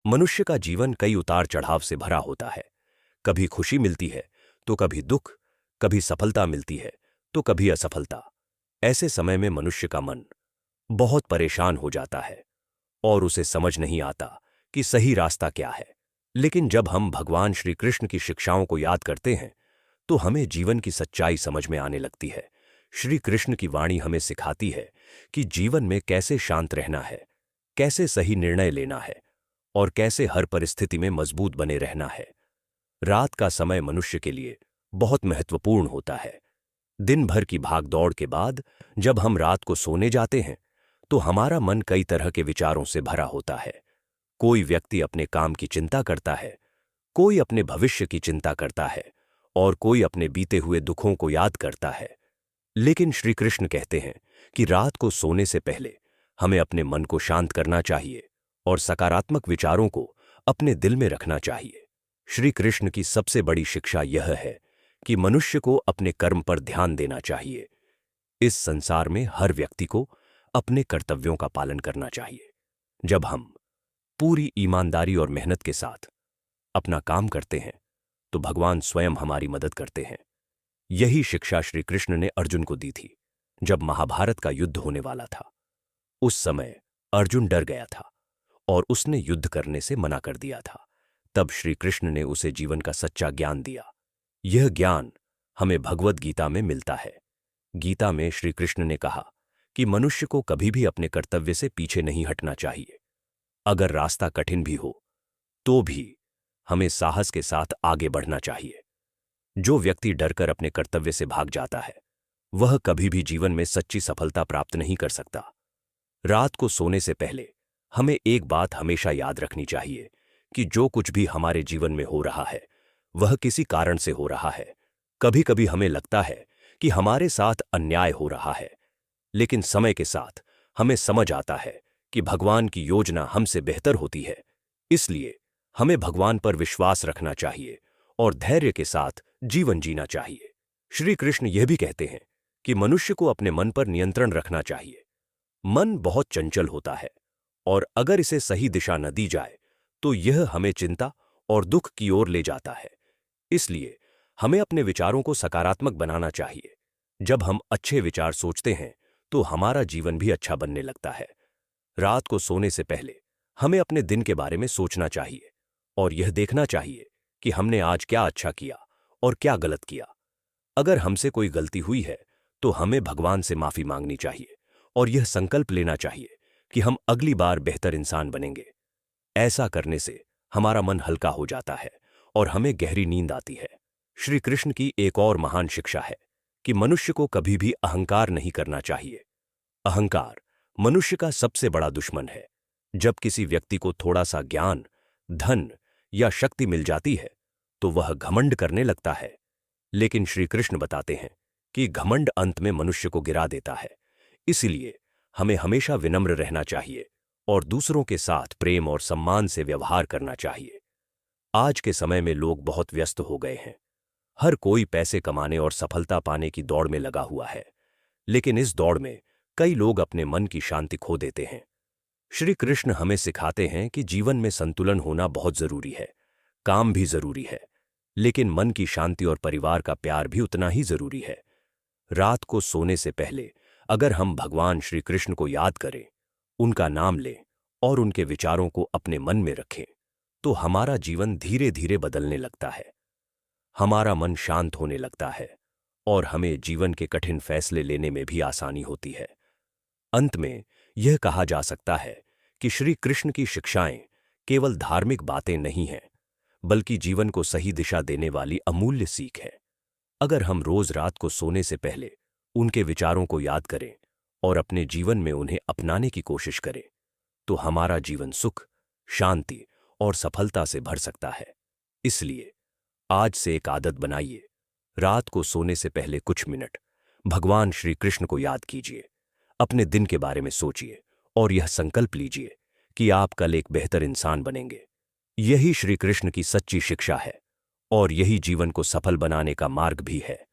मनुष्य का जीवन कई उतार चढ़ाव से भरा होता है। कभी खुशी मिलती है तो कभी दुख, कभी सफलता मिलती है तो कभी असफलता। ऐसे समय में मनुष्य का मन बहुत परेशान हो जाता है और उसे समझ नहीं आता कि सही रास्ता क्या है। लेकिन जब हम भगवान श्री कृष्ण की शिक्षाओं को याद करते हैं तो हमें जीवन की सच्चाई समझ में आने लगती है। श्री कृष्ण की वाणी हमें सिखाती है कि जीवन में कैसे शांत रहना है, कैसे सही निर्णय लेना है और कैसे हर परिस्थिति में मजबूत बने रहना है। रात का समय मनुष्य के लिए बहुत महत्वपूर्ण होता है। दिन भर की भागदौड़ के बाद जब हम रात को सोने जाते हैं तो हमारा मन कई तरह के विचारों से भरा होता है। कोई व्यक्ति अपने काम की चिंता करता है, कोई अपने भविष्य की चिंता करता है और कोई अपने बीते हुए दुखों को याद करता है। लेकिन श्री कृष्ण कहते हैं कि रात को सोने से पहले हमें अपने मन को शांत करना चाहिए और सकारात्मक विचारों को अपने दिल में रखना चाहिए। श्री कृष्ण की सबसे बड़ी शिक्षा यह है कि मनुष्य को अपने कर्म पर ध्यान देना चाहिए। इस संसार में हर व्यक्ति को अपने कर्तव्यों का पालन करना चाहिए। जब हम पूरी ईमानदारी और मेहनत के साथ अपना काम करते हैं तो भगवान स्वयं हमारी मदद करते हैं। यही शिक्षा श्री कृष्ण ने अर्जुन को दी थी। जब महाभारत का युद्ध होने वाला था उस समय अर्जुन डर गया था और उसने युद्ध करने से मना कर दिया था। तब श्री कृष्ण ने उसे जीवन का सच्चा ज्ञान दिया। यह ज्ञान हमें भगवद गीता में मिलता है। गीता में श्री कृष्ण ने कहा कि मनुष्य को कभी भी अपने कर्तव्य से पीछे नहीं हटना चाहिए। अगर रास्ता कठिन भी हो तो भी हमें साहस के साथ आगे बढ़ना चाहिए। जो व्यक्ति डरकर अपने कर्तव्य से भाग जाता है वह कभी भी जीवन में सच्ची सफलता प्राप्त नहीं कर सकता। रात को सोने से पहले हमें एक बात हमेशा याद रखनी चाहिए कि जो कुछ भी हमारे जीवन में हो रहा है वह किसी कारण से हो रहा है। कभी कभी हमें लगता है कि हमारे साथ अन्याय हो रहा है, लेकिन समय के साथ हमें समझ आता है कि भगवान की योजना हमसे बेहतर होती है। इसलिए हमें भगवान पर विश्वास रखना चाहिए और धैर्य के साथ जीवन जीना चाहिए। श्री कृष्ण यह भी कहते हैं कि मनुष्य को अपने मन पर नियंत्रण रखना चाहिए। मन बहुत चंचल होता है और अगर इसे सही दिशा न दी जाए तो यह हमें चिंता और दुख की ओर ले जाता है। इसलिए हमें अपने विचारों को सकारात्मक बनाना चाहिए। जब हम अच्छे विचार सोचते हैं तो हमारा जीवन भी अच्छा बनने लगता है। रात को सोने से पहले हमें अपने दिन के बारे में सोचना चाहिए और यह देखना चाहिए कि हमने आज क्या अच्छा किया और क्या गलत किया। अगर हमसे कोई गलती हुई है तो हमें भगवान से माफी मांगनी चाहिए और यह संकल्प लेना चाहिए कि हम अगली बार बेहतर इंसान बनेंगे। ऐसा करने से हमारा मन हल्का हो जाता है और हमें गहरी नींद आती है। श्री कृष्ण की एक और महान शिक्षा है कि मनुष्य को कभी भी अहंकार नहीं करना चाहिए। अहंकार मनुष्य का सबसे बड़ा दुश्मन है। जब किसी व्यक्ति को थोड़ा सा ज्ञान, धन या शक्ति मिल जाती है तो वह घमंड करने लगता है। लेकिन श्री कृष्ण बताते हैं कि घमंड अंत में मनुष्य को गिरा देता है। इसलिए हमें हमेशा विनम्र रहना चाहिए और दूसरों के साथ प्रेम और सम्मान से व्यवहार करना चाहिए। आज के समय में लोग बहुत व्यस्त हो गए हैं। हर कोई पैसे कमाने और सफलता पाने की दौड़ में लगा हुआ है, लेकिन इस दौड़ में कई लोग अपने मन की शांति खो देते हैं। श्री कृष्ण हमें सिखाते हैं कि जीवन में संतुलन होना बहुत जरूरी है। काम भी जरूरी है, लेकिन मन की शांति और परिवार का प्यार भी उतना ही जरूरी है। रात को सोने से पहले अगर हम भगवान श्री कृष्ण को याद करें, उनका नाम लें और उनके विचारों को अपने मन में रखें तो हमारा जीवन धीरे धीरे बदलने लगता है। हमारा मन शांत होने लगता है और हमें जीवन के कठिन फैसले लेने में भी आसानी होती है। अंत में यह कहा जा सकता है कि श्री कृष्ण की शिक्षाएं केवल धार्मिक बातें नहीं हैं, बल्कि जीवन को सही दिशा देने वाली अमूल्य सीख है। अगर हम रोज रात को सोने से पहले उनके विचारों को याद करें और अपने जीवन में उन्हें अपनाने की कोशिश करें तो हमारा जीवन सुख, शांति और सफलता से भर सकता है। इसलिए आज से एक आदत बनाइए। रात को सोने से पहले कुछ मिनट भगवान श्री कृष्ण को याद कीजिए, अपने दिन के बारे में सोचिए और यह संकल्प लीजिए कि आप कल एक बेहतर इंसान बनेंगे। यही श्री कृष्ण की सच्ची शिक्षा है और यही जीवन को सफल बनाने का मार्ग भी है।